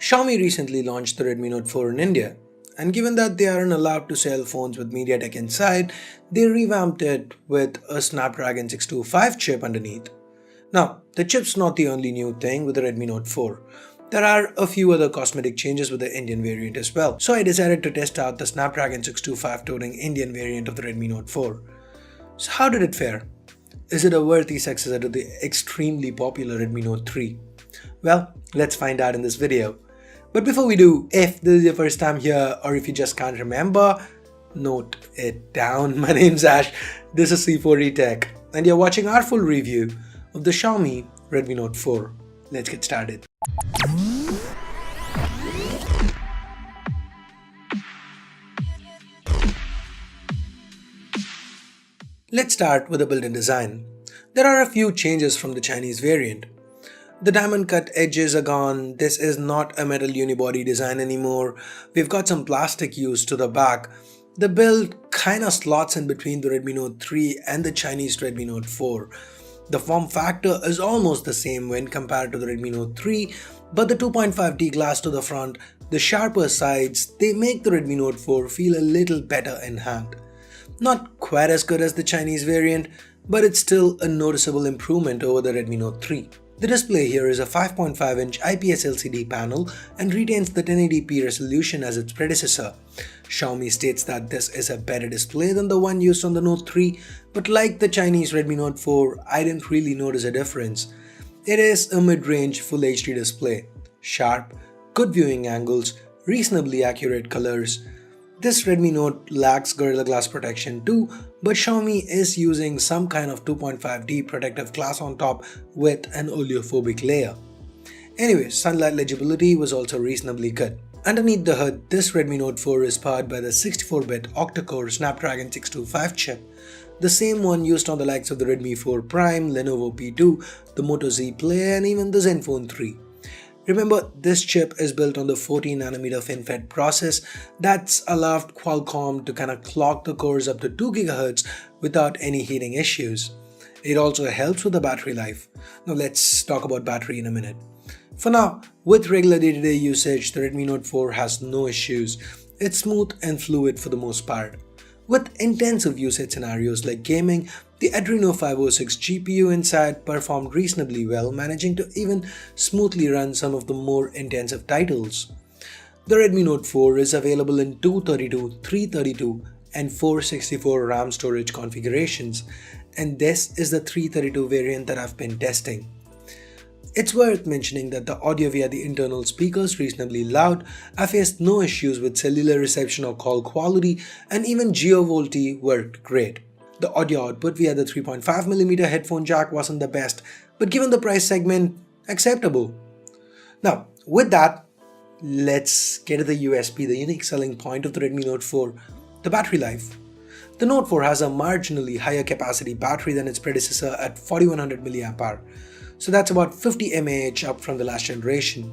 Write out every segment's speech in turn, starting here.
Xiaomi recently launched the Redmi Note 4 in India, and given that they aren't allowed to sell phones with MediaTek inside, they revamped it with a Snapdragon 625 chip underneath. Now, the chip's not the only new thing with the Redmi Note 4. There are a few other cosmetic changes with the Indian variant as well, so I decided to test out the Snapdragon 625 toting Indian variant of the Redmi Note 4. So how did it fare? Is it a worthy successor to the extremely popular Redmi Note 3? Well, let's find out in this video. But before we do, if this is your first time here or if you just can't remember, note it down. My name's Ash, this is C4E Tech, and you're watching our full review of the Xiaomi Redmi Note 4. Let's get started. Let's start with the build and design. There are a few changes from the Chinese variant. The diamond cut edges are gone. This is not a metal unibody design anymore. We've got some plastic used to the back. The build kinda slots in between the Redmi Note 3 and the Chinese Redmi Note 4. The form factor is almost the same when compared to the Redmi Note 3, but the 2.5D glass to the front, the sharper sides, they make the Redmi Note 4 feel a little better in hand. Not quite as good as the Chinese variant, but it's still a noticeable improvement over the Redmi Note 3. The display here is a 5.5-inch IPS LCD panel and retains the 1080p resolution as its predecessor. Xiaomi states that this is a better display than the one used on the Note 3, but like the Chinese Redmi Note 4, I didn't really notice a difference. It is a mid-range Full HD display. Sharp, good viewing angles, reasonably accurate colors. This Redmi Note lacks Gorilla Glass protection too, but Xiaomi is using some kind of 2.5D protective glass on top with an oleophobic layer. Anyway, sunlight legibility was also reasonably good. Underneath the hood, this Redmi Note 4 is powered by the 64-bit octa-core Snapdragon 625 chip, the same one used on the likes of the Redmi 4 Prime, Lenovo P2, the Moto Z Play and even the Zenfone 3. Remember, this chip is built on the 14nm FinFET process that's allowed Qualcomm to kinda clock the cores up to 2 GHz without any heating issues. It also helps with the battery life. Now let's talk about battery in a minute. For now, with regular day-to-day usage, the Redmi Note 4 has no issues. It's smooth and fluid for the most part. With intensive usage scenarios like gaming, the Adreno 506 GPU inside performed reasonably well, managing to even smoothly run some of the more intensive titles. The Redmi Note 4 is available in 232, 332 and 464 RAM storage configurations, and this is the 332 variant that I've been testing. It's worth mentioning that the audio via the internal speakers is reasonably loud. I faced no issues with cellular reception or call quality, and even GeoVolt worked great. The audio output via the 3.5mm headphone jack wasn't the best, but given the price segment, acceptable. Now, with that, let's get to the USP, the unique selling point of the Redmi Note 4, the battery life. The Note 4 has a marginally higher capacity battery than its predecessor at 4100 mAh. So that's about 50 mAh up from the last generation.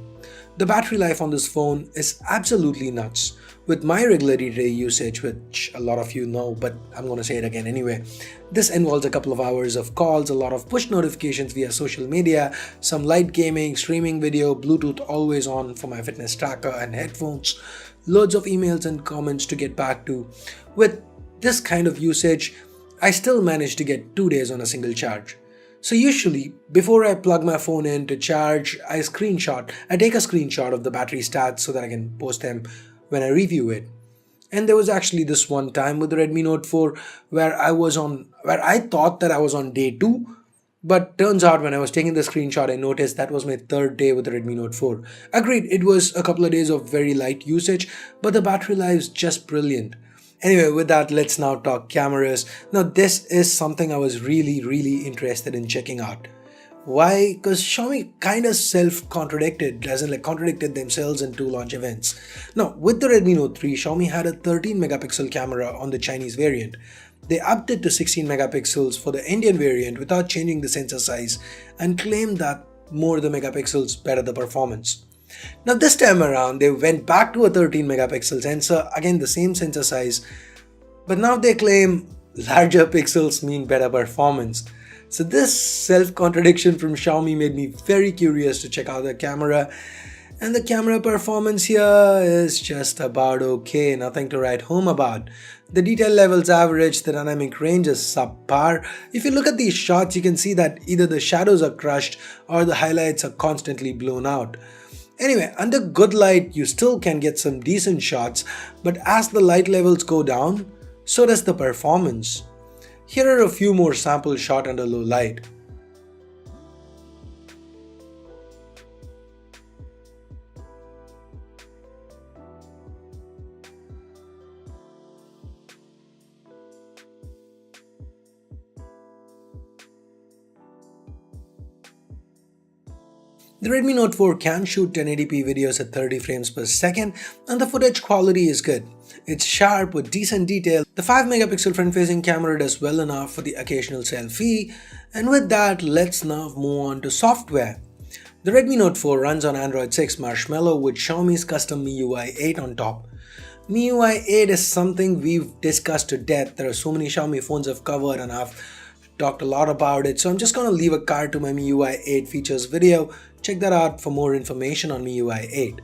The battery life on this phone is absolutely nuts. With my regular day usage, which a lot of you know, but I'm gonna say it again anyway, this involves a couple of hours of calls, a lot of push notifications via social media, some light gaming, streaming video, Bluetooth always on for my fitness tracker and headphones, loads of emails and comments to get back to. With this kind of usage, I still manage to get 2 days on a single charge. So usually, before I plug my phone in to charge, I take a screenshot of the battery stats so that I can post them when I review it. And there was actually this one time with the Redmi Note 4 where I thought that I was on day 2, but turns out when I was taking the screenshot, I noticed that was my 3rd day with the Redmi Note 4. Agreed, it was a couple of days of very light usage, but the battery life is just brilliant. Anyway, with that, let's now talk cameras. Now, this is something I was really interested in checking out. Why? Because Xiaomi kind of self-contradicted, as in like contradicted themselves in 2 launch events. Now, with the Redmi Note 3, Xiaomi had a 13 megapixel camera on the Chinese variant. They upped it to 16 megapixels for the Indian variant without changing the sensor size and claimed that more the megapixels, better the performance. Now this time around, they went back to a 13 megapixel sensor, again the same sensor size, but now they claim larger pixels mean better performance. So this self-contradiction from Xiaomi made me very curious to check out the camera, And the camera performance here is just about okay, nothing to write home about. The detail level's average, the dynamic range is subpar. If you look at these shots, you can see that either the shadows are crushed or the highlights are constantly blown out. Anyway, under good light, you still can get some decent shots, but as the light levels go down, so does the performance. Here are a few more samples shot under low light. The Redmi Note 4 can shoot 1080p videos at 30 frames per second and the footage quality is good. It's sharp with decent detail. The 5-megapixel front-facing camera does well enough for the occasional selfie, and with that, let's now move on to software. The Redmi Note 4 runs on Android 6 Marshmallow with Xiaomi's custom MIUI 8 on top. MIUI 8 is something we've discussed to death. There are so many Xiaomi phones I've covered and I've talked a lot about it, so I'm just going to leave a card to my MIUI 8 features video. Check that out for more information on MIUI 8.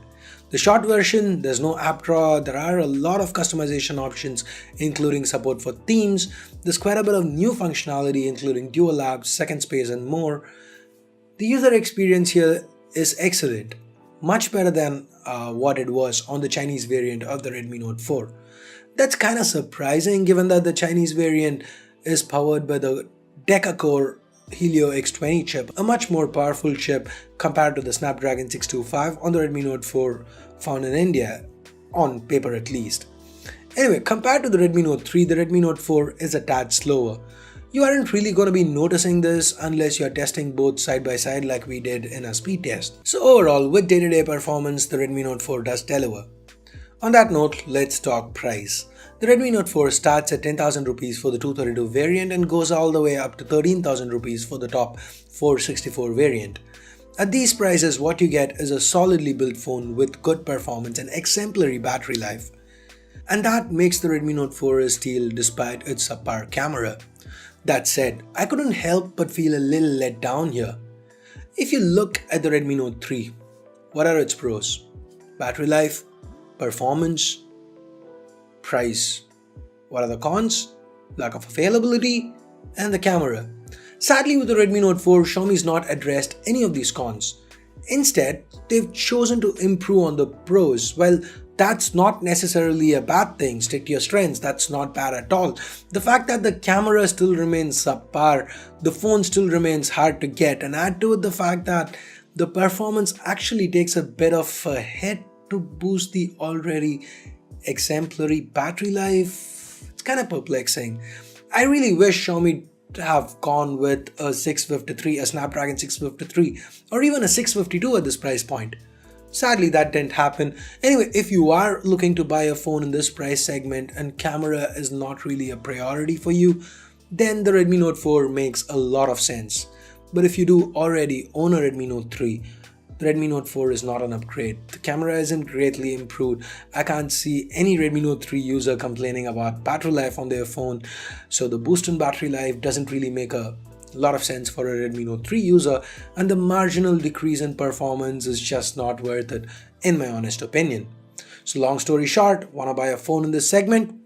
The short version, there's no app drawer, there are a lot of customization options including support for themes, there's quite a bit of new functionality including dual apps, second space and more. The user experience here is excellent, much better than what it was on the Chinese variant of the Redmi Note 4. That's kind of surprising given that the Chinese variant is powered by the deca-core Helio X20 chip, a much more powerful chip compared to the Snapdragon 625 on the Redmi Note 4 found in India, on paper at least. Anyway, compared to the Redmi Note 3, the Redmi Note 4 is a tad slower. You aren't really going to be noticing this unless you're testing both side by side like we did in a speed test. So overall, with day-to-day performance, the Redmi Note 4 does deliver. On that note, let's talk price. The Redmi Note 4 starts at 10,000 rupees for the 232 variant and goes all the way up to 13,000 rupees for the top 464 variant. At these prices, what you get is a solidly built phone with good performance and exemplary battery life. And that makes the Redmi Note 4 a steal despite its subpar camera. That said, I couldn't help but feel a little let down here. If you look at the Redmi Note 3, what are its pros? Battery life, performance, price. What are the cons? Lack of availability, and the camera. Sadly, with the Redmi Note 4, Xiaomi's not addressed any of these cons. Instead, they've chosen to improve on the pros. Well, that's not necessarily a bad thing. Stick to your strengths, that's not bad at all. The fact that the camera still remains subpar, the phone still remains hard to get, and add to it the fact that the performance actually takes a bit of a hit to boost the already exemplary battery life. It's kind of perplexing. I really wish Xiaomi to have gone with a Snapdragon 653 or even a 652 at this price point. Sadly, that didn't happen. Anyway, if you are looking to buy a phone in this price segment and camera is not really a priority for you, then the Redmi Note 4 makes a lot of sense. But if you do already own a Redmi Note 3, the Redmi Note 4 is not an upgrade. The camera isn't greatly improved. I can't see any Redmi Note 3 user complaining about battery life on their phone. So the boost in battery life doesn't really make a lot of sense for a Redmi Note 3 user, and the marginal decrease in performance is just not worth it in my honest opinion. So long story short, wanna buy a phone in this segment?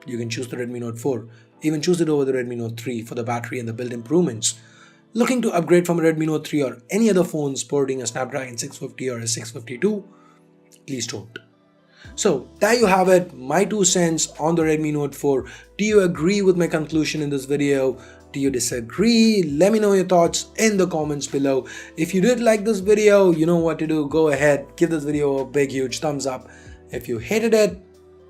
You can choose the Redmi Note 4. Even choose it over the Redmi Note 3 for the battery and the build improvements. Looking to upgrade from a Redmi Note 3 or any other phone sporting a Snapdragon 650 or a 652? Please don't. So there you have it, my 2 cents on the Redmi Note 4. Do you agree with my conclusion in this video? Do you disagree? Let me know your thoughts in the comments below. If you did like this video, you know what to do. Go ahead, give this video a big huge thumbs up. If you hated it,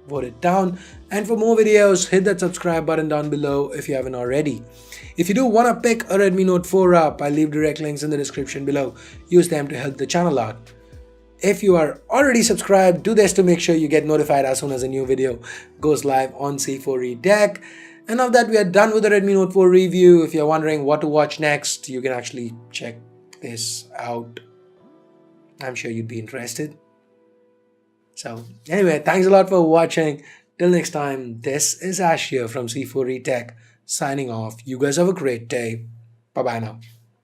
vote it down. And for more videos, hit that subscribe button down below if you haven't already. If you do want to pick a Redmi Note 4 up, I'll leave direct links in the description below. Use them to help the channel out. If you are already subscribed, do this to make sure you get notified as soon as a new video goes live on C4E Tech. And now that we are done with the Redmi Note 4 review, if you're wondering what to watch next, you can actually check this out. I'm sure you'd be interested. So anyway, thanks a lot for watching. Till next time, this is Ash here from C4E Tech signing off. You guys have a great day. Bye bye now.